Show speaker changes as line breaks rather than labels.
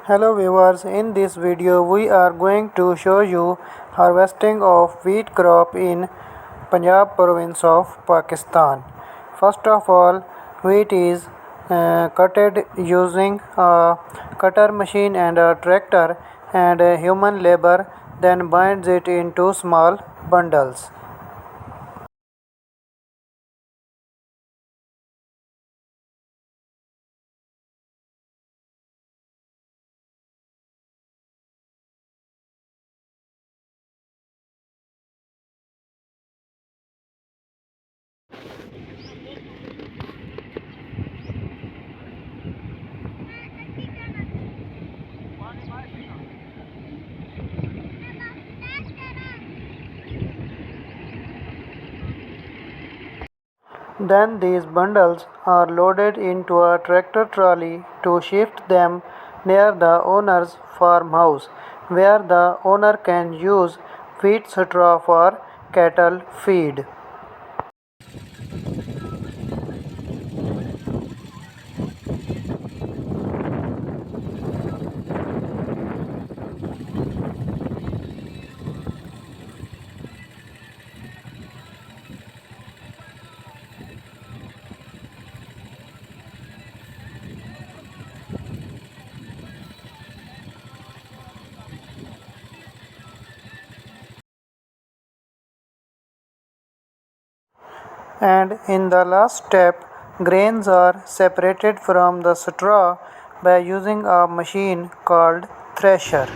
Hello viewers, in this video we are going to show you harvesting of wheat crop in Punjab province of Pakistan. First of all, wheat is cutted using a cutter machine and a tractor and human labor, then binds it into small bundles. Then these bundles are loaded into a tractor trolley to shift them near the owner's farmhouse, where the owner can use wheat straw for cattle feed. And in the last step, grains are separated from the straw by using a machine called thresher.